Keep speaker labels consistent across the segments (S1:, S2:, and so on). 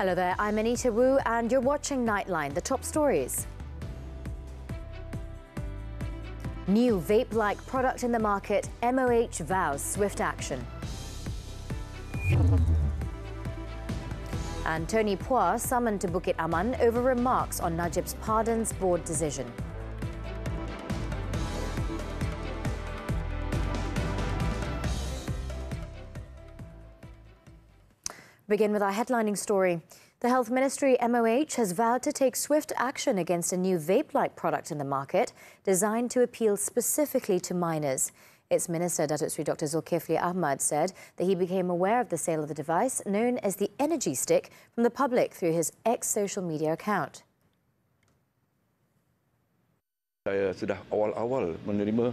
S1: Hello there, I'm Anita and you're watching Nightline, the top stories. New vape-like product in the market, MOH vows swift action. And Tony Phua summoned to Bukit Aman over remarks on Najib's pardons board decision. Begin with our headlining story. The Health Ministry, MOH, has vowed to take swift action against a new vape-like product in the market designed to appeal specifically to minors. Its Minister, Datuk Sri Dr. Zulkifli Ahmad, said that he became aware of the sale of the device, known as the Energy Stick, from the public through his ex-social media account.
S2: Saya sudah awal-awal menerima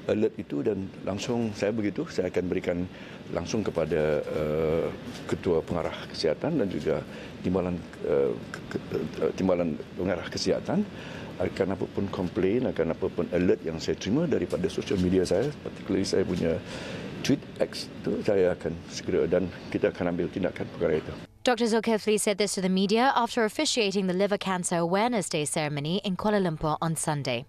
S2: alert itu dan langsung saya akan berikan langsung kepada Ketua Pengarah Kesihatan dan juga Timbalan Pengarah Kesihatan akan apapun komplain, akan apapun alert yang saya terima daripada social media saya, particularly saya punya tweet X itu, saya akan segera dan kita akan ambil tindakan perkara itu.
S1: Dr. Zulkifli said this to the media after officiating the Liver Cancer Awareness Day ceremony in Kuala Lumpur on Sunday.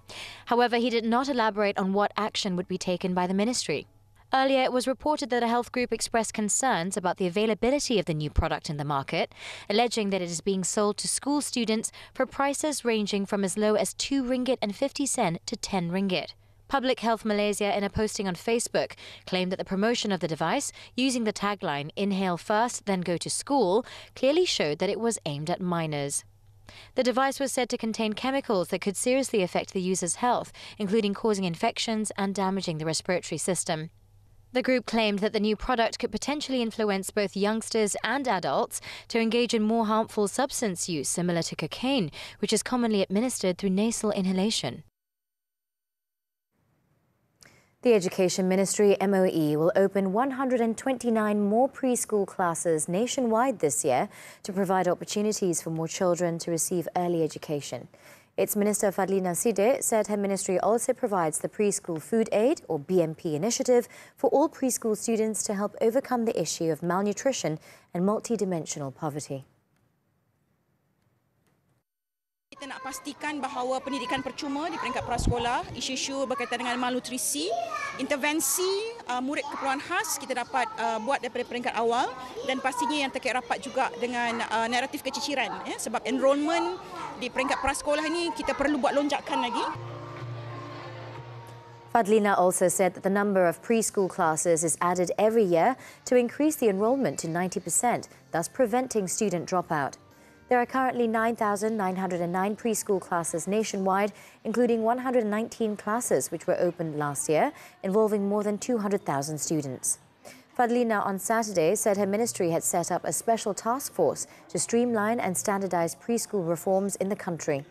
S1: However, he did not elaborate on what action would be taken by the ministry. Earlier, it was reported that a health group expressed concerns about the availability of the new product in the market, alleging that it is being sold to school students for prices ranging from as low as RM2.50 to RM10. Public Health Malaysia, in a posting on Facebook, claimed that the promotion of the device, using the tagline "Inhale first, then go to school," clearly showed that it was aimed at minors. The device was said to contain chemicals that could seriously affect the user's health, including causing infections and damaging the respiratory system. The group claimed that the new product could potentially influence both youngsters and adults to engage in more harmful substance use similar to cocaine, which is commonly administered through nasal inhalation. The Education Ministry, MOE, will open 129 more preschool classes nationwide this year to provide opportunities for more children to receive early education. Its Minister Fadlina Sidek said her ministry also provides the Preschool Food Aid, or BMP initiative, for all preschool students to help overcome the issue of malnutrition and multidimensional poverty.
S3: Kita nak pastikan bahawa pendidikan percuma di peringkat prasekolah, isu-isu berkaitan dengan malnutrisi, intervensi murid keperluan khas kita dapat buat daripada peringkat awal dan pastinya yang terkait rapat juga dengan naratif keciciran, sebab enrolment di peringkat prasekolah ini kita perlu buat lonjakan lagi.
S1: Fadlina also said that the number of preschool classes is added every year to increase the enrolment to 90%, thus preventing student dropout. There are currently 9,909 preschool classes nationwide, including 119 classes which were opened last year, involving more than 200,000 students. Fadlina on Saturday said her ministry had set up a special task force to streamline and standardize preschool reforms in the country.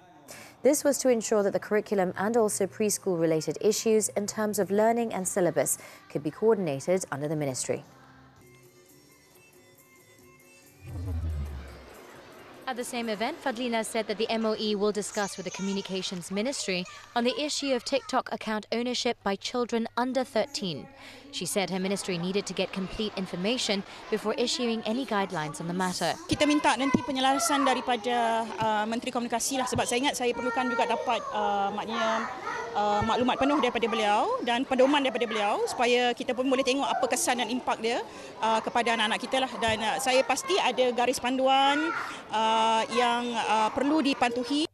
S1: This was to ensure that the curriculum and also preschool-related issues in terms of learning and syllabus could be coordinated under the ministry. At the same event, Fadlina said that the MOE will discuss with the Communications Ministry on the issue of TikTok account ownership by children under 13. She said her ministry needed to get complete information before issuing any guidelines on the matter.
S3: Kita minta nanti penyelarasan daripada Menteri Komunikasi lah, sebab saya ingat saya perlukan juga dapat maknanya maklumat penuh daripada beliau dan pedoman daripada beliau supaya kita pun boleh tengok apa kesan dan impak dia kepada anak-anak kita lah, dan saya pasti ada garis panduan yang perlu dipatuhi.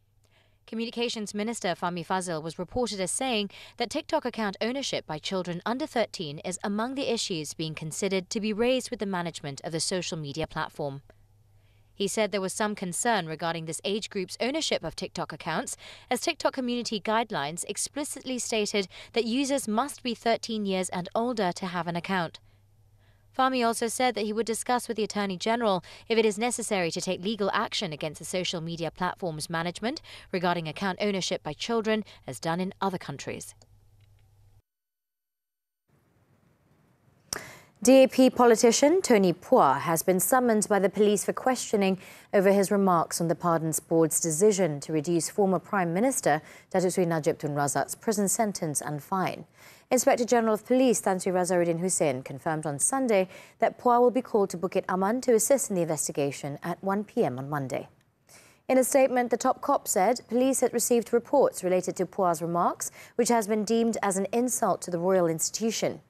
S1: Communications Minister Fahmi Fazil was reported as saying that TikTok account ownership by children under 13 is among the issues being considered to be raised with the management of the social media platform. He said there was some concern regarding this age group's ownership of TikTok accounts, as TikTok community guidelines explicitly stated that users must be 13 years and older to have an account. Fahmi also said that he would discuss with the Attorney General if it is necessary to take legal action against the social media platform's management regarding account ownership by children, as done in other countries. DAP politician Tony Phua has been summoned by the police for questioning over his remarks on the Pardons Board's decision to reduce former Prime Minister Datuk Sri Najib Tun Razak's prison sentence and fine. Inspector General of Police Tan Sri Razaruddin Hussein confirmed on Sunday that Puah will be called to Bukit Aman to assist in the investigation at 1 p.m. on Monday. In a statement, the top cop said police had received reports related to Puah's remarks, which has been deemed as an insult to the royal institution.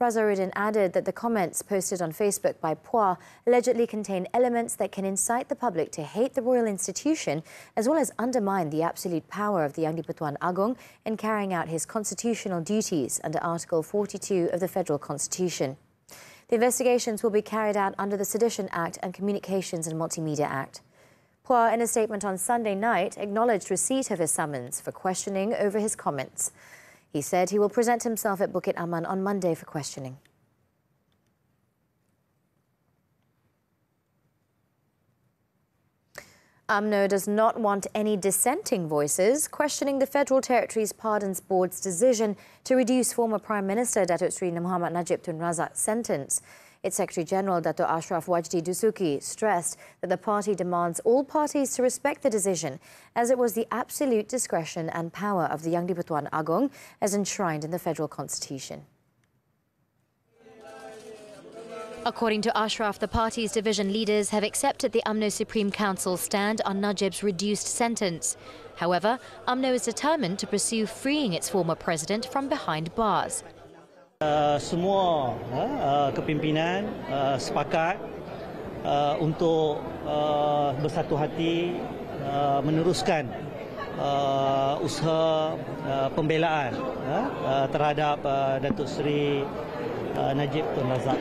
S1: Razaruddin added that the comments posted on Facebook by Puah allegedly contain elements that can incite the public to hate the royal institution, as well as undermine the absolute power of the Yang di-Pertuan Agong in carrying out his constitutional duties under Article 42 of the Federal Constitution. The investigations will be carried out under the Sedition Act and Communications and Multimedia Act. Puah, in a statement on Sunday night, acknowledged receipt of his summons for questioning over his comments. He said he will present himself at Bukit Aman on Monday for questioning. UMNO does not want any dissenting voices questioning the Federal Territories Pardons Board's decision to reduce former Prime Minister Datuk Sri Muhammad Najib Tun Razak's sentence. Its Secretary-General, Dato' Ashraf Wajdi Dusuki, stressed that the party demands all parties to respect the decision, as it was the absolute discretion and power of the Yang di-Pertuan Agong as enshrined in the Federal Constitution. According to Ashraf, the party's division leaders have accepted the UMNO Supreme Council's stand on Najib's reduced sentence. However, UMNO is determined to pursue freeing its former president from behind bars.
S4: Semua kepimpinan sepakat untuk bersatu hati meneruskan usaha pembelaan terhadap Datuk Seri Najib Tun Razak.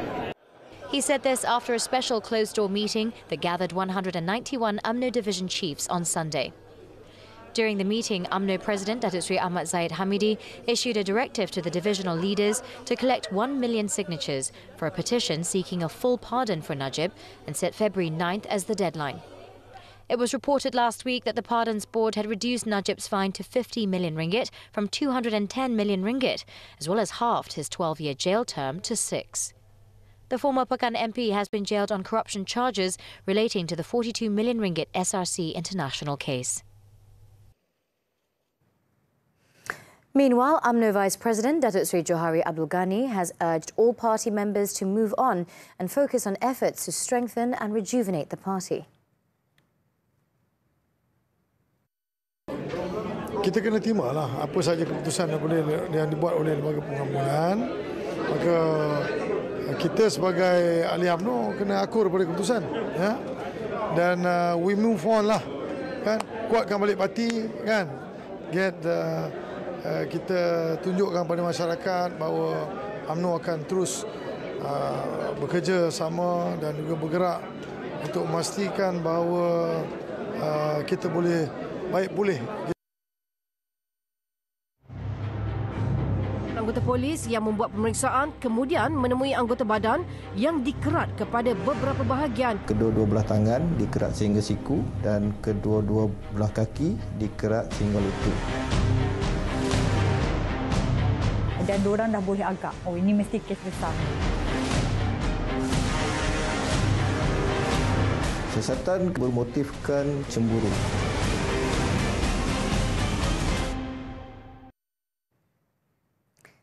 S1: He said this after a special closed-door meeting that gathered 191 UMNO division chiefs on Sunday. During the meeting, UMNO President Datuk Sri Ahmad Zahid Hamidi issued a directive to the divisional leaders to collect 1 million signatures for a petition seeking a full pardon for Najib and set February 9th as the deadline. It was reported last week that the Pardons Board had reduced Najib's fine to 50 million ringgit from 210 million ringgit, as well as halved his 12-year jail term to 6. The former Pekan MP has been jailed on corruption charges relating to the 42 million ringgit SRC international case. Meanwhile, UMNO Vice President Datuk Sri Johari Abdul Ghani has urged all party members to move on and focus on efforts to strengthen and rejuvenate the party.
S5: Kita kena terima lah apa sahaja keputusan yang dibuat oleh lembaga pengampunan. Maka kita sebagai ahli UMNO kena akur pada keputusan, ya. Dan we move on lah, kan. Kuatkan balik parti, kan. Kita tunjukkan pada masyarakat bahawa UMNO akan terus bekerja sama dan juga bergerak untuk memastikan bahawa kita boleh baik pulih.
S6: Anggota polis yang membuat pemeriksaan kemudian menemui anggota badan yang dikerat kepada beberapa bahagian.
S7: Kedua-dua belah tangan dikerat sehingga siku dan kedua-dua belah kaki dikerat sehingga lutut.
S8: Dan diorang dah boleh agak, oh ini mesti kes besar.
S7: Siasatan bermotifkan cemburu.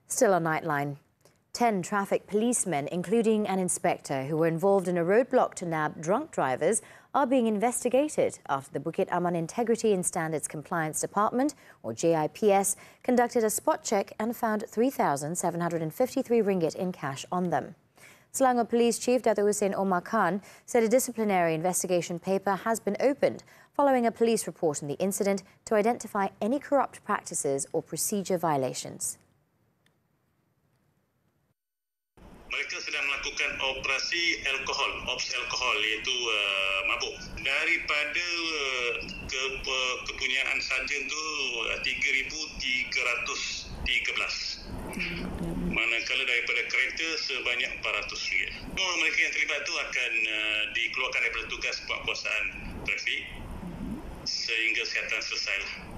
S1: Still on Nightline, 10 traffic policemen, including an inspector who were involved in a roadblock to nab drunk drivers, are being investigated after the Bukit Aman Integrity and Standards Compliance Department, or JIPS, conducted a spot check and found 3,753 ringgit in cash on them. Selangor Police Chief Dato' Hussein Omar Khan said a disciplinary investigation paper has been opened following a police report on the incident to identify any corrupt practices or procedure violations.
S9: Mereka sedang melakukan operasi ops alkohol iaitu mabuk. Daripada kepunyaan sarjan tu 3,313. Manakala daripada kereta sebanyak 400 ringgit. Semua mereka yang terlibat tu akan dikeluarkan daripada tugas penguasaan trafik sehingga kesihatan selesai.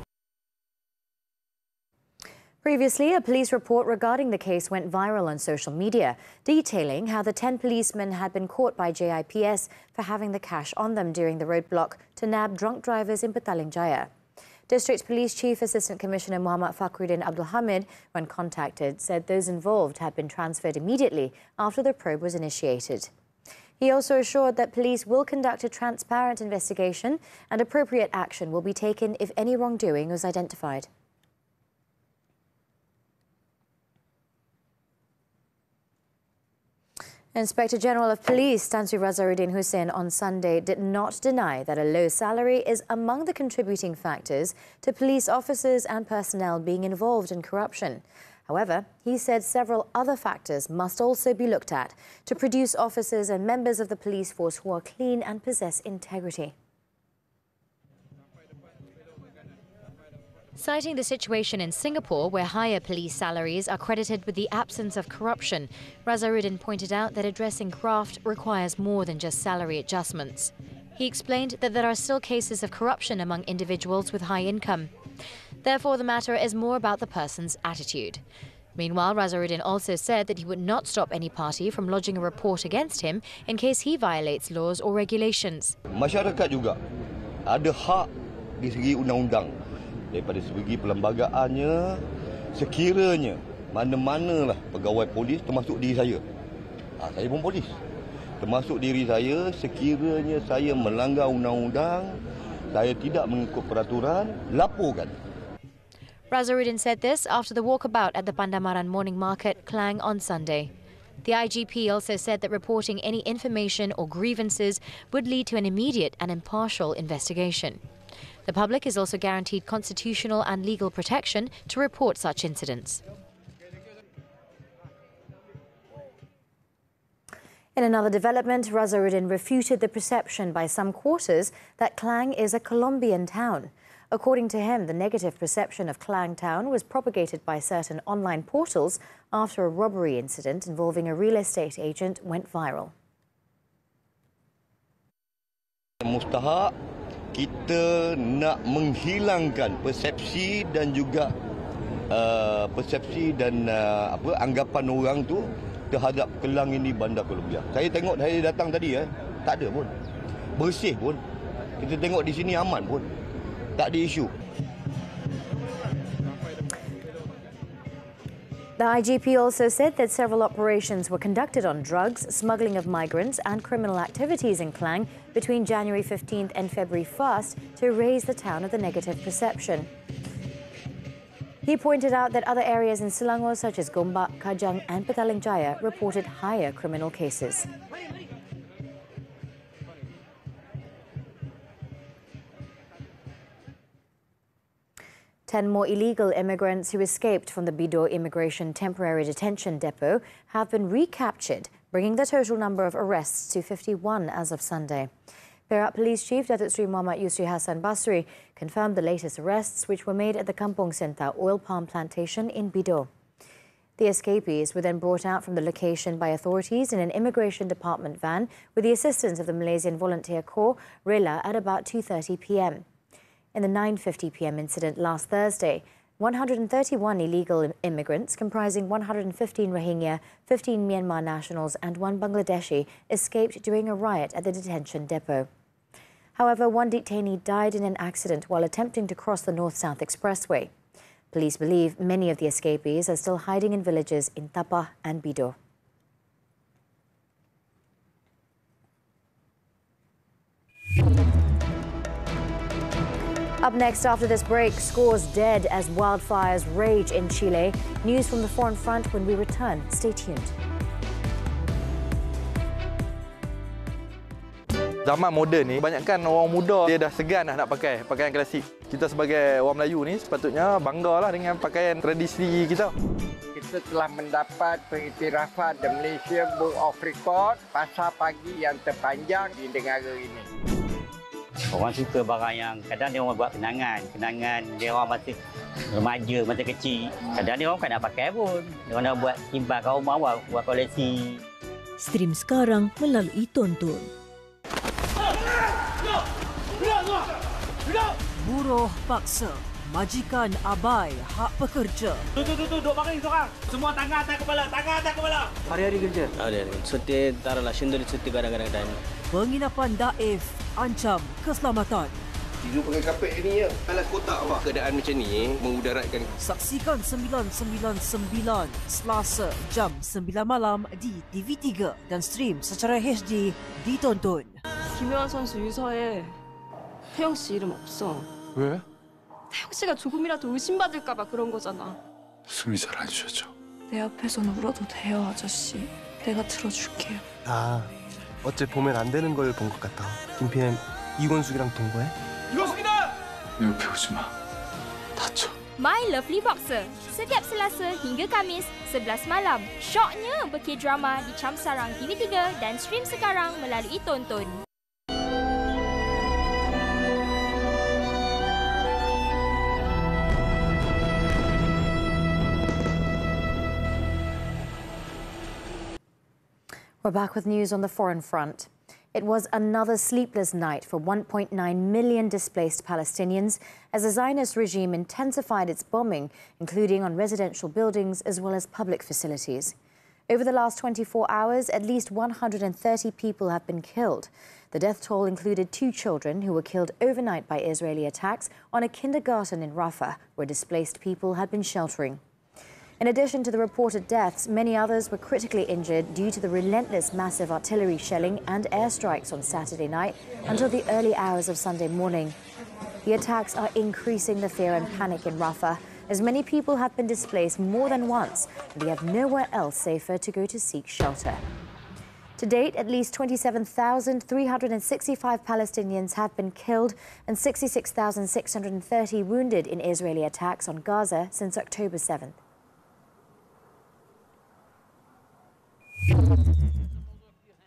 S1: Previously, a police report regarding the case went viral on social media, detailing how the 10 policemen had been caught by JIPS for having the cash on them during the roadblock to nab drunk drivers in Petaling Jaya. District Police Chief Assistant Commissioner Muhammad Fakhruddin Abdul Hamid, when contacted, said those involved had been transferred immediately after the probe was initiated. He also assured that police will conduct a transparent investigation and appropriate action will be taken if any wrongdoing was identified. Inspector General of Police Tan Sri Razaruddin Hussain on Sunday did not deny that a low salary is among the contributing factors to police officers and personnel being involved in corruption. However, he said several other factors must also be looked at to produce officers and members of the police force who are clean and possess integrity. Citing the situation in Singapore, where higher police salaries are credited with the absence of corruption, Razaruddin pointed out that addressing graft requires more than just salary adjustments. He explained that there are still cases of corruption among individuals with high income. Therefore, the matter is more about the person's attitude. Meanwhile, Razaruddin also said that he would not stop any party from lodging a report against him in case he violates laws or regulations.
S10: Masyarakat juga ada hak di segi undang-undang. Daripada segi perlembagaannya, sekiranya mana-manalah pegawai polis, termasuk diri saya. Saya pun polis. Termasuk diri saya, sekiranya saya melanggar undang-undang, saya tidak mengikut peraturan, laporkan.
S1: Razaruddin said this after the walkabout at the Pandamaran Morning Market, Klang, on Sunday. The IGP also said that reporting any information or grievances would lead to an immediate and impartial investigation. The public is also guaranteed constitutional and legal protection to report such incidents. In another development, Razaruddin refuted the perception by some quarters that Klang is a Colombian town. According to him, the negative perception of Klang town was propagated by certain online portals after a robbery incident involving a real estate agent went viral.
S10: Mustahak kita nak menghilangkan persepsi dan juga anggapan orang tu terhadap Kelang ini bandar Colombia. Saya tengok saya datang tadi tak ada pun. Bersih pun. Kita tengok di sini aman pun. Tak ada isu.
S1: The IGP also said that several operations were conducted on drugs, smuggling of migrants and criminal activities in Klang between January 15th and February 1st to raise the town of the negative perception. He pointed out that other areas in Selangor such as Gombak, Kajang and Petaling Jaya reported higher criminal cases. Ten more illegal immigrants who escaped from the Bido Immigration Temporary Detention Depot have been recaptured, bringing the total number of arrests to 51 as of Sunday. Perak Police Chief Datuk Sri Muhammad Yusri Hassan Basri confirmed the latest arrests, which were made at the Kampong Senta oil palm plantation in Bido. The escapees were then brought out from the location by authorities in an immigration department van with the assistance of the Malaysian Volunteer Corps, RELA, at about 2:30 p.m. In the 9:50 p.m. incident last Thursday, 131 illegal immigrants comprising 115 Rohingya, 15 Myanmar nationals and 1 Bangladeshi escaped during a riot at the detention depot. However, one detainee died in an accident while attempting to cross the North-South Expressway. Police believe many of the escapees are still hiding in villages in Tapah and Bido. Up next after this break, scores dead as wildfires rage in Chile. News from the foreign front when we return. Stay tuned.
S11: Zaman moden ni, banyakkan orang muda dia dah segan nak pakai pakaian klasik. Kita sebagai orang Melayu ni sepatutnya banggalah dengan pakaian tradisi kita.
S12: Kita telah mendapat pengiktirafan The Malaysia Book of Record pasar pagi yang terpanjang di negara ini.
S13: Orang suka barang yang kadang dia orang buat kenangan dia orang masih remaja, masih kecil. Kadang dia orang bukan nak pakai pun. Dia orang nak buat simpan kat rumah, buat koleksi.
S14: Stream sekarang melalui Tonton. Buruh paksa, majikan abai hak pekerja.
S15: Duduk baring seorang. Semua tangan atas kepala,
S16: Hari-hari kerja? Hari-hari. Cuti, taruhlah syendul cuti kadang-kadang.
S14: Penginapan daif ancam keselamatan.
S16: Tidur pakai kapet ni ya. Alas kotak apa? Keadaan macam ni memudaratkan.
S14: Saksikan 999 Selasa jam 9 malam di TV3 dan stream secara HD ditonton.
S17: 김혜원 선수 유서에 태영 씨 이름 없어.
S18: 왜?
S17: 태영 씨가 조금이라도 의심받을까 봐 그런 거잖아.
S18: 숨이 잘 안 쉬어져.
S17: 내 앞에서는 울어도 돼요, 아저씨. 내가 들어줄게요.
S19: 아, 어째 보면 안 되는 걸 본 것 같아. 김PM 이권숙이랑 동거해?
S18: 이권숙이다! 내 옆에 오지 마. 다쳐.
S20: My Lovely Boxer. Setiap Selasa hingga Kamis 11 malam. Syoknya berk-drama di Cam Sarang TV3 dan stream sekarang melalui Tonton.
S1: We're back with news on the foreign front. It was another sleepless night for 1.9 million displaced Palestinians as the Zionist regime intensified its bombing, including on residential buildings as well as public facilities. Over the last 24 hours, at least 130 people have been killed. The death toll included 2 children who were killed overnight by Israeli attacks on a kindergarten in Rafah, where displaced people had been sheltering. In addition to the reported deaths, many others were critically injured due to the relentless massive artillery shelling and airstrikes on Saturday night until the early hours of Sunday morning. The attacks are increasing the fear and panic in Rafah, as many people have been displaced more than once and they have nowhere else safer to go to seek shelter. To date, at least 27,365 Palestinians have been killed and 66,630 wounded in Israeli attacks on Gaza since October 7th.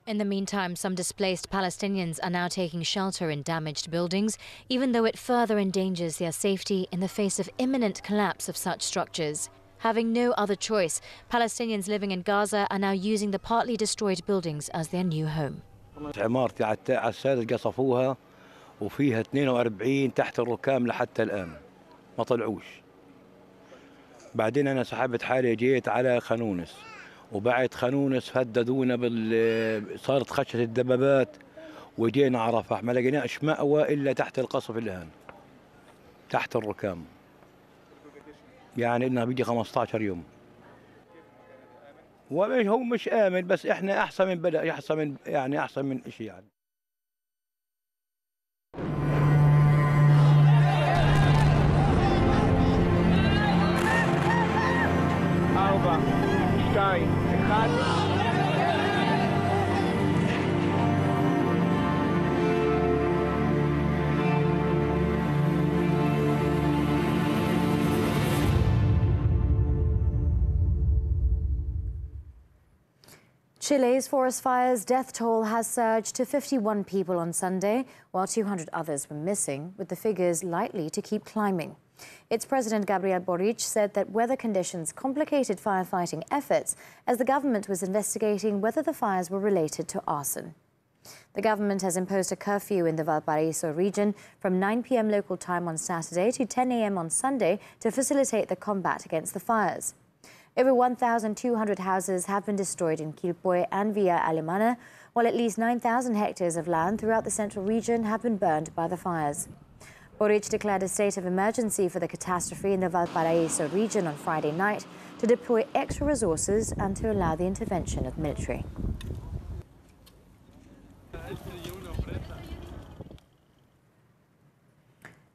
S1: In the meantime, some displaced Palestinians are now taking shelter in damaged buildings, even though it further endangers their safety in the face of imminent collapse of such structures. Having no other choice, Palestinians living in Gaza are now using the partly destroyed buildings as their new home.
S21: عمارتي على السادة قصفوها وفيها 42 تحت الركام لحتى الآن ما طلعوش. بعدين أنا سحبت حالي جيت على خانونس. وبعد خانونس هددونا صارت خشة الدبابات وجينا على رفح ما لقيناش مأوى إلا تحت القصف الآن تحت الركام يعني إنها بيجي 15 يوم هو مش آمن بس إحنا أحسن من بدأ أحسن من يعني أحسن من إشي يعني
S1: Chile's forest fires death toll has surged to 51 people on Sunday, while 200 others were missing, with the figures likely to keep climbing. Its President Gabriel Boric said that weather conditions complicated firefighting efforts as the government was investigating whether the fires were related to arson. The government has imposed a curfew in the Valparaiso region from 9 p.m. local time on Saturday to 10 a.m. on Sunday to facilitate the combat against the fires. Over 1,200 houses have been destroyed in Quilpué and Villa Alemana, while at least 9,000 hectares of land throughout the central region have been burned by the fires. Boric declared a state of emergency for the catastrophe in the Valparaiso region on Friday night to deploy extra resources and to allow the intervention of military.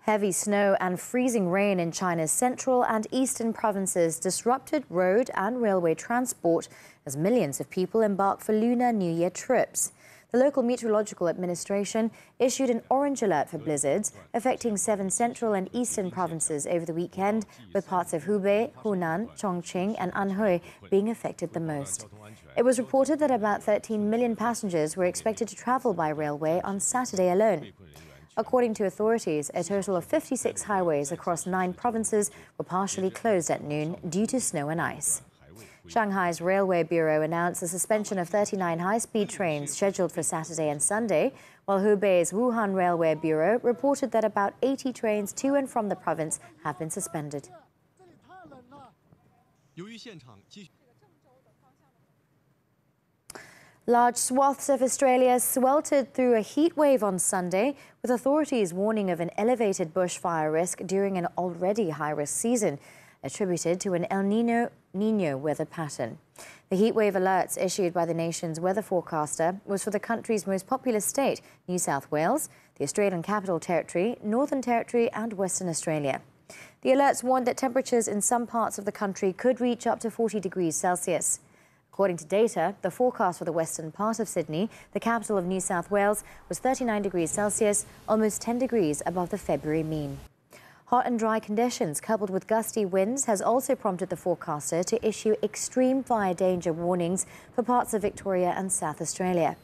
S1: Heavy snow and freezing rain in China's central and eastern provinces disrupted road and railway transport as millions of people embark for Lunar New Year trips. The local meteorological administration issued an orange alert for blizzards affecting 7 central and eastern provinces over the weekend, with parts of Hubei, Hunan, Chongqing and Anhui being affected the most. It was reported that about 13 million passengers were expected to travel by railway on Saturday alone. According to authorities, a total of 56 highways across 9 provinces were partially closed at noon due to snow and ice. Shanghai's Railway Bureau announced the suspension of 39 high-speed trains scheduled for Saturday and Sunday, while Hubei's Wuhan Railway Bureau reported that about 80 trains to and from the province have been suspended. Large swaths of Australia sweltered through a heat wave on Sunday, with authorities warning of an elevated bushfire risk during an already high-risk season, attributed to an El Niño weather pattern. The heatwave alerts issued by the nation's weather forecaster was for the country's most populous state, New South Wales, the Australian Capital Territory, Northern Territory and Western Australia. The alerts warned that temperatures in some parts of the country could reach up to 40 degrees Celsius. According to data, the forecast for the western part of Sydney, the capital of New South Wales, was 39 degrees Celsius, almost 10 degrees above the February mean. Hot and dry conditions coupled with gusty winds has also prompted the forecaster to issue extreme fire danger warnings for parts of Victoria and South Australia.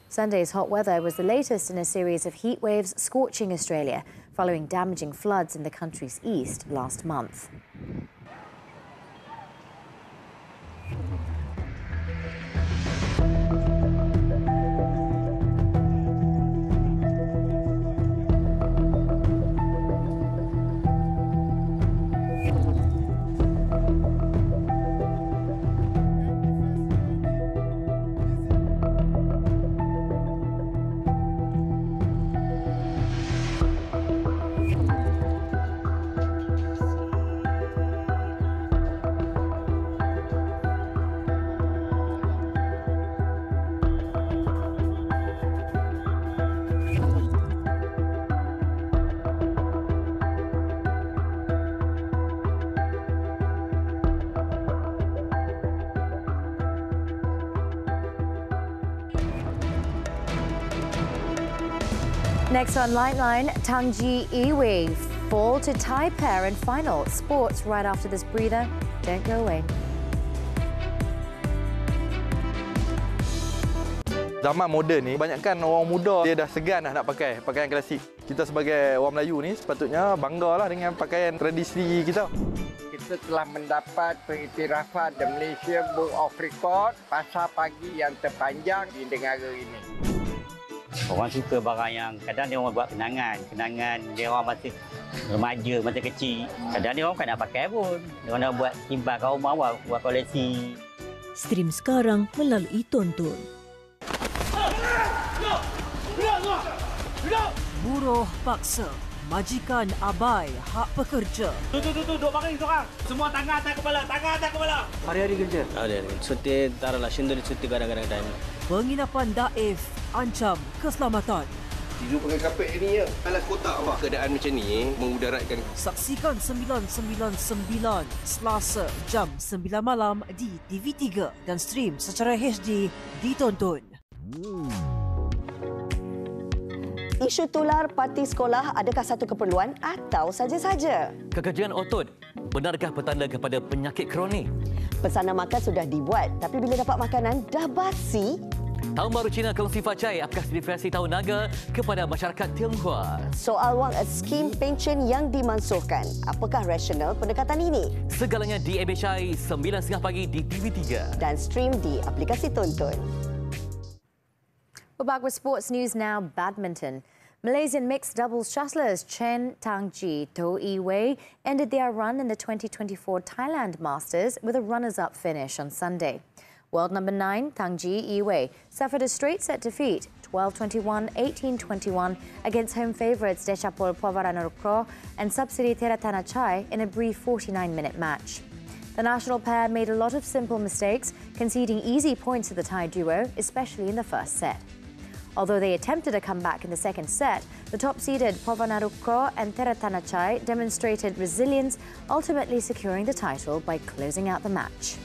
S1: Sunday's hot weather was the latest in a series of heat waves scorching Australia, following damaging floods in the country's east last month. Next on Nightline, Tang Ji-Iwei fall to Thai pair in final. Sports right after this breather. Don't go away.
S11: Zaman moden ni, banyakkan orang muda dia dah segan dah nak pakai pakaian klasik. Kita sebagai orang Melayu ni sepatutnya banggalah dengan pakaian tradisi kita.
S12: Kita telah mendapat pengiktirafan The Malaysia Book of Record pasar pagi yang terpanjang di negara ini.
S13: Orang suka barang yang kadang dia orang buat kenangan dia orang masih remaja, masih kecil. Kadang dia orang kan nak pakai pun. Dia orang nak buat simpan kat rumah, buat koleksi.
S14: Stream sekarang melalui Tonton. Buruh paksa, majikan abai hak pekerja.
S15: Tu, duk baring seorang. Semua tangan atas kepala, Hari-hari kerja?
S16: Hari-hari. Cuti, taruhlah, syndul cuti kadang-kadang time.
S14: Penginapan daif ancam keselamatan.
S16: Tidur pakai kapet ni ya. Alas kotak apa? Keadaan macam ni memudaratkan.
S14: Saksikan 999 Selasa jam 9 malam di TV3 dan stream secara HD di Tonton.
S2: Isu tular parti sekolah adakah satu keperluan atau saja-saja?
S22: Kekejian otot, benarkah petanda kepada penyakit kronik?
S2: Pesanan makan sudah dibuat, tapi bila dapat makanan dah basi?
S22: Tahun Baru Cina kongsi facai apakah sertifikasi Tahun Naga kepada masyarakat Tionghoa.
S2: Soal wang skim pension yang dimansuhkan. Apakah rasional pendekatan ini?
S22: Segalanya di MHI 9.30 pagi di TV3.
S2: Dan stream di aplikasi Tonton.
S1: We're back with sports news now. Badminton. Malaysian mixed doubles shuttlers Chen Tangji To-Iwei ended their run in the 2024 Thailand Masters with a runners-up finish on Sunday. World number 9 Tangji Iwei suffered a straight set defeat, 12-21, 18-21 against home favourites Dechapol Povaranurukro and subsidy Theratanachai in a brief 49-minute match. The national pair made a lot of simple mistakes, conceding easy points to the Thai duo, especially in the first set. Although they attempted a comeback in the second set, the top-seeded Povaranurukro and Theratanachai demonstrated resilience, ultimately securing the title by closing out the match.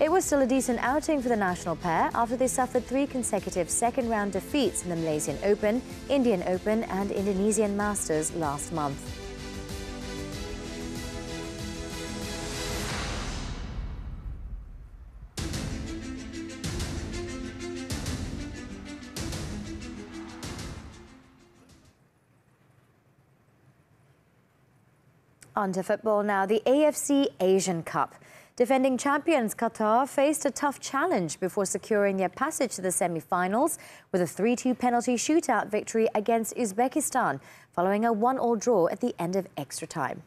S1: It was still a decent outing for the national pair after they suffered 3 consecutive second-round defeats in the Malaysian Open, Indian Open and Indonesian Masters last month. On to football now. The AFC Asian Cup. Defending champions Qatar faced a tough challenge before securing their passage to the semi-finals with a 3-2 penalty shootout victory against Uzbekistan, following a 1-1 draw at the end of extra time.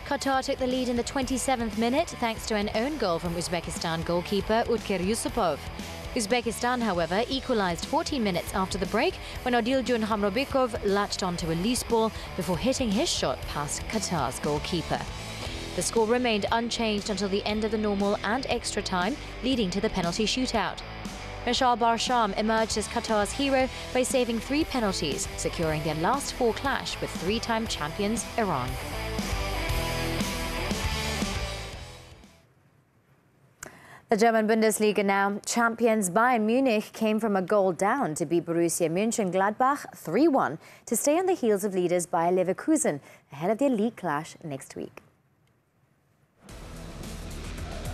S1: Qatar took the lead in the 27th minute thanks to an own goal from Uzbekistan goalkeeper Utkir Yusupov. Uzbekistan, however, equalised 14 minutes after the break when Odiljon Hamrobekov latched onto a loose ball before hitting his shot past Qatar's goalkeeper. The score remained unchanged until the end of the normal and extra time, leading to the penalty shootout. Mishal Barsham emerged as Qatar's hero by saving 3 penalties, securing their last 4 clash with 3-time champions Iran. The German Bundesliga now. Champions Bayern Munich came from a goal down to beat Borussia Mönchengladbach 3-1 to stay on the heels of leaders Bayer Leverkusen ahead of their league clash next week.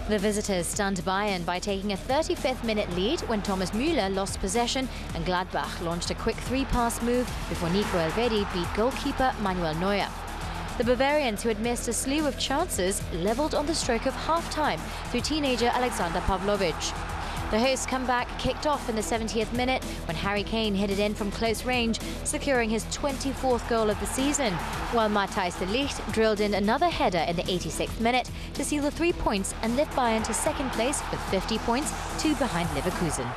S1: The visitors stunned Bayern by taking a 35th-minute lead when Thomas Müller lost possession and Gladbach launched a quick 3-pass move before Nico Elvedi beat goalkeeper Manuel Neuer. The Bavarians, who had missed a slew of chances, levelled on the stroke of half-time through teenager Alexander Pavlovic. The hosts' comeback kicked off in the 70th minute when Harry Kane hit it in from close range, securing his 24th goal of the season, while Matthijs de Ligt drilled in another header in the 86th minute to seal the 3 points and lift Bayern to second place with 50 points, 2 behind Leverkusen.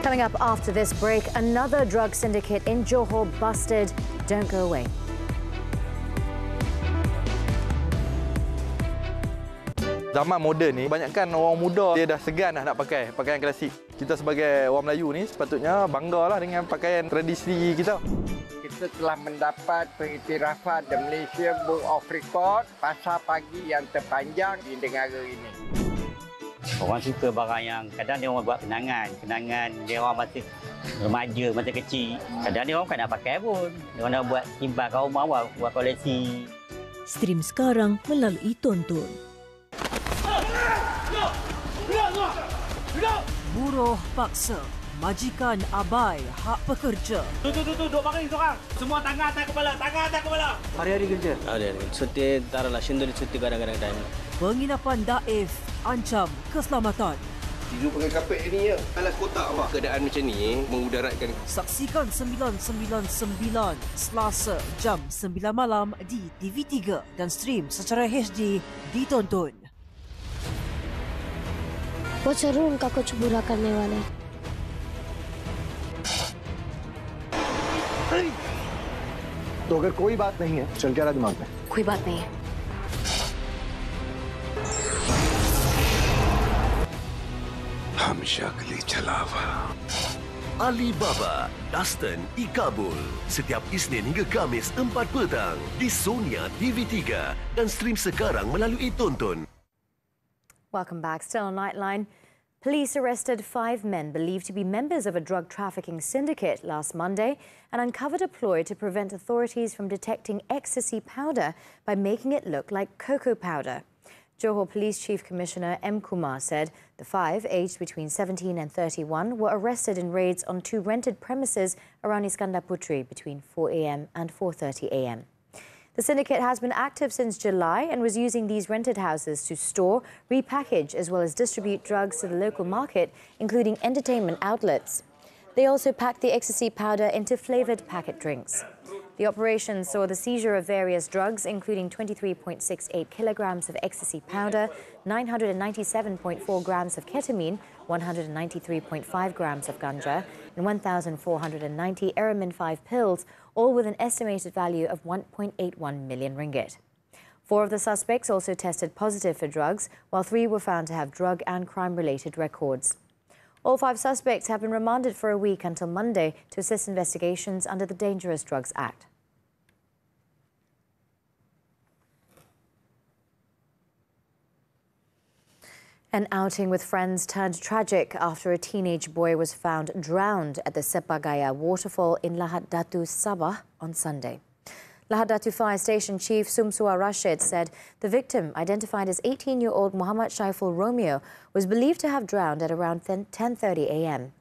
S1: Coming up after this break, another drug syndicate in Johor busted. Don't go away.
S11: Zaman moden ni, banyakkan orang muda dia dah segan dah nak pakai pakaian klasik. Kita sebagai orang Melayu ni sepatutnya banggalah dengan pakaian tradisi kita.
S12: Kita telah mendapat pengiktirafan di Malaysia Book of Record pasar pagi yang terpanjang di negara ini.
S13: Orang suka barang yang kadang dia orang buat kenangan dia orang masih remaja, masih kecil. Kadang dia orang bukan nak pakai pun. Dia orang nak buat simpan kat rumah, buat koleksi.
S14: Stream sekarang melalui Tonton. Buruh paksa, majikan abai hak pekerja.
S15: Tu, duk baring seorang. Semua tangan atas kepala, Hari-hari kerja?
S3: Hari-hari. Cuti, taruhlah synduri cuti kadang-kadang time.
S14: Penginapan daif ancam keselamatan.
S16: Tidur pakai kapet ni ya. Alas kotak apa? Keadaan macam ni mengudaratkan.
S14: Saksikan 999 Selasa jam 9 malam di TV3 dan stream secara HD di Tonton.
S4: वो जरूर उनका कुछ बुरा करने वाला है।
S23: तो अगर कोई बात नहीं है, चल क्या रहा दिमाग में?
S4: कोई बात नहीं है।
S24: हमेशा के लिए चलावा। Alibaba, Dustin di Kabul. Setiap Isnin hingga Khamis 4 petang di Sonia TV3 dan stream sekarang melalui Tonton.
S1: Welcome back. Still on Nightline. Police arrested 5 men believed to be members of a drug trafficking syndicate last Monday and uncovered a ploy to prevent authorities from detecting ecstasy powder by making it look like cocoa powder. Johor Police Chief Commissioner M. Kumar said the 5, aged between 17 and 31, were arrested in raids on 2 rented premises around Iskandar Putri between 4 a.m. and 4:30 a.m. The syndicate has been active since July and was using these rented houses to store, repackage as well as distribute drugs to the local market, including entertainment outlets. They also packed the ecstasy powder into flavoured packet drinks. The operation saw the seizure of various drugs, including 23.68 kilograms of ecstasy powder, 997.4 grams of ketamine, 193.5 grams of ganja, and 1,490 Eramin 5 pills, all with an estimated value of 1.81 million ringgit. 4 of the suspects also tested positive for drugs, while 3 were found to have drug and crime-related records. All 5 suspects have been remanded for a week until Monday to assist investigations under the Dangerous Drugs Act. An outing with friends turned tragic after a teenage boy was found drowned at the Sepagaya waterfall in Lahad Datu, Sabah on Sunday. Lahad Datu Fire Station Chief Sumsua Rashid said the victim, identified as 18-year-old Muhammad Shaiful Romeo, was believed to have drowned at around 10:30 a.m.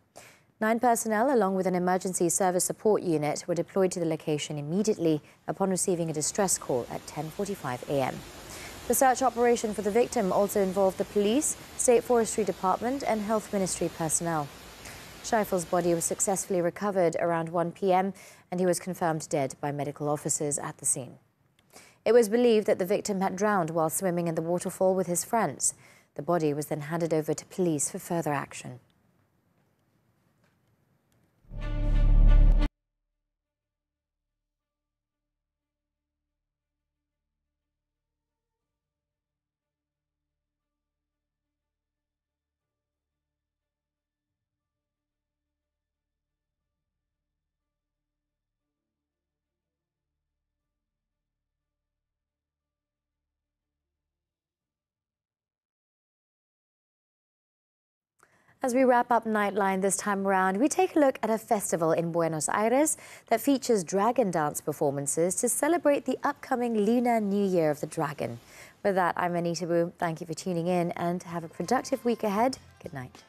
S1: 9 personnel, along with an emergency service support unit, were deployed to the location immediately upon receiving a distress call at 10:45 a.m. The search operation for the victim also involved the police, State Forestry Department and Health Ministry personnel. Shaiful's body was successfully recovered around 1 p.m. and he was confirmed dead by medical officers at the scene. It was believed that the victim had drowned while swimming in the waterfall with his friends. The body was then handed over to police for further action. As we wrap up Nightline this time around, we take a look at a festival in Buenos Aires that features dragon dance performances to celebrate the upcoming Lunar New Year of the Dragon. With that, I'm Anita. Thank you for tuning in and have a productive week ahead. Good night.